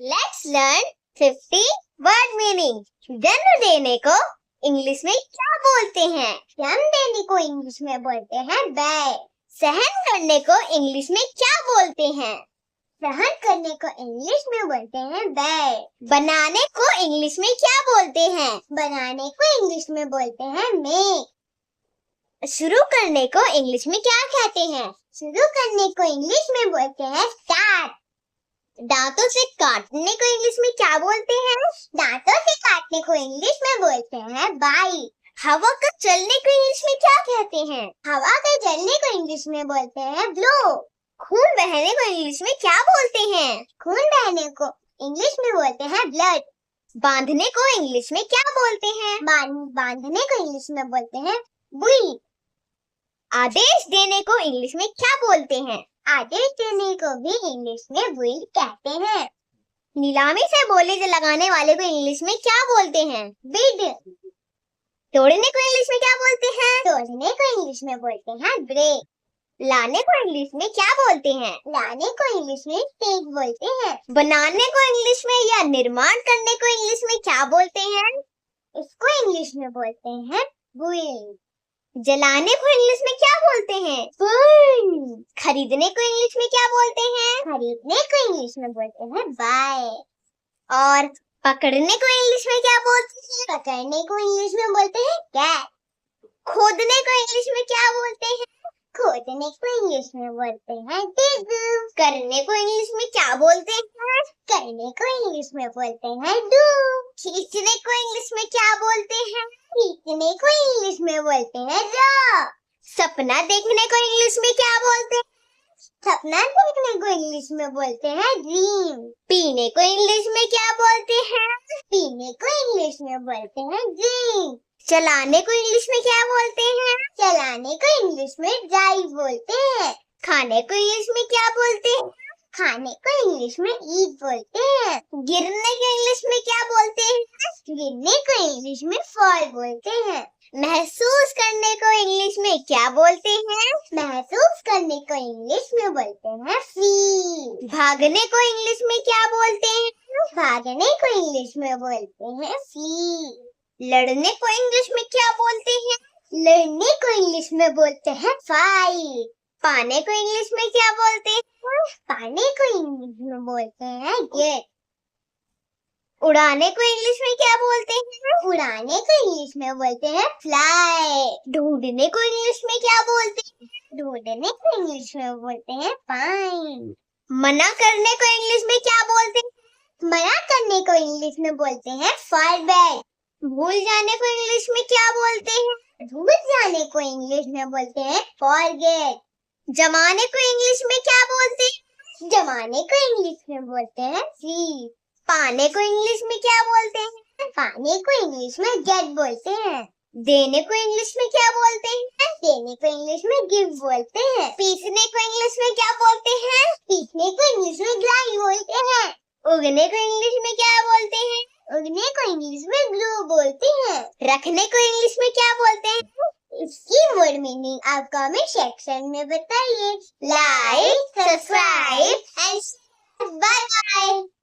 Let's learn 50 word meaning. जन्म देने को इंग्लिश में क्या बोलते हैं? जन्म देने को इंग्लिश में बोलते हैं bear. सहन करने को इंग्लिश में क्या बोलते हैं? सहन करने को इंग्लिश में बोलते हैं bear. बनाने को इंग्लिश में क्या बोलते हैं? बनाने को इंग्लिश में बोलते हैं make. शुरू करने को इंग्लिश में क्या कहते हैं? शुरू करने को इंग्लिश में बोलते हैं start. दांतों से काटने को इंग्लिश में क्या बोलते हैं? दांतों से काटने को इंग्लिश में बोलते हैं bite. हवा का चलने को इंग्लिश में क्या कहते हैं? हवा के चलने को इंग्लिश में बोलते हैं blow. खून बहने को इंग्लिश में क्या बोलते हैं? खून बहने को इंग्लिश में बोलते हैं blood. बांधने को इंग्लिश में क्या बोलते हैं? बांधने को इंग्लिश में बोलते हैं buoy. आदेश देने को इंग्लिश में क्या बोलते हैं? आदेश देने को भी इंग्लिश में बुई कहते हैं. नीलामी से बोले लगाने वाले को इंग्लिश में क्या बोलते हैं? बिड. तोड़ने को इंग्लिश में क्या बोलते हैं? तोड़ने को इंग्लिश में बोलते हैं ब्रेक. लाने को इंग्लिश में क्या बोलते हैं? लाने को इंग्लिश में टेक बोलते हैं. बनाने को इंग्लिश में या निर्माण करने को इंग्लिश में क्या बोलते हैं? इसको इंग्लिश में बोलते हैं बुइंग. जलाने को इंग्लिश में क्या बोलते हैं? burn. खरीदने को इंग्लिश में क्या बोलते हैं? खरीदने को इंग्लिश में बोलते हैं buy. और पकड़ने को इंग्लिश में क्या बोलते हैं? पकड़ने को इंग्लिश में बोलते हैं catch. खोदने को इंग्लिश में क्या बोलते हैं? खोदने को इंग्लिश में बोलते हैं dig. करने को इंग्लिश में क्या बोलते हैं? करने को इंग्लिश में बोलते हैं do. खींचने को इंग्लिश में क्या बोलते हैं? खींचने को इंग्लिश में बोलते हैं draw. सपना देखने को इंग्लिश में क्या बोलते हैं? सपना देखने को इंग्लिश में बोलते हैं ड्रीम. पीने को इंग्लिश में क्या बोलते हैं? पीने को इंग्लिश में बोलते हैं ड्रिंक. चलाने को इंग्लिश में क्या बोलते हैं? चलाने को इंग्लिश में ड्राइव बोलते हैं. खाने को इंग्लिश में क्या बोलते हैं? खाने को इंग्लिश में ईट बोलते हैं. गिरने को इंग्लिश में क्या बोलते हैं? गिरने को इंग्लिश में फॉल बोलते हैं. महसूस करने को इंग्लिश में क्या बोलते हैं? महसूस करने को इंग्लिश में बोलते हैं फील. भागने को इंग्लिश में क्या बोलते हैं? भागने को इंग्लिश में बोलते हैं फील. लड़ने को इंग्लिश में क्या बोलते हैं? लड़ने को इंग्लिश में बोलते हैं फाइट. पाने को इंग्लिश में क्या बोलते हैं? पाने को इंग्लिश में बोलते हैं गेट. उड़ाने को इंग्लिश में क्या बोलते हैं? उड़ाने को इंग्लिश में बोलते हैं फ्लाई. ढूंढने को इंग्लिश में क्या बोलते हैं? ढूंढने को इंग्लिश में बोलते हैं फाइंड. मना करने को इंग्लिश में क्या बोलते हैं? मना करने को इंग्लिश में बोलते हैं फॉरबैड. भूल जाने को इंग्लिश में क्या बोलते हैं? भूल जाने को इंग्लिश में बोलते हैं फॉरगेट. जमाने को इंग्लिश में क्या बोलते हैं? जमाने को इंग्लिश में बोलते हैं फ्रीज. पाने को इंग्लिश में क्या बोलते हैं? पाने को इंग्लिश में गेट बोलते हैं. देने को इंग्लिश में क्या बोलते हैं? देने को इंग्लिश में गिव बोलते हैं. पीसने को इंग्लिश में क्या बोलते हैं? पीसने को इंग्लिश में ग्राइंड बोलते हैं. उगने को इंग्लिश में क्या बोलते हैं? उगने को इंग्लिश में ग्लू बोलते हैं. रखने को इंग्लिश में क्या बोलते हैं? इसकी वर्ड मीनिंग आप कमेंट सेक्शन में बताइए. Like, subscribe and bye bye.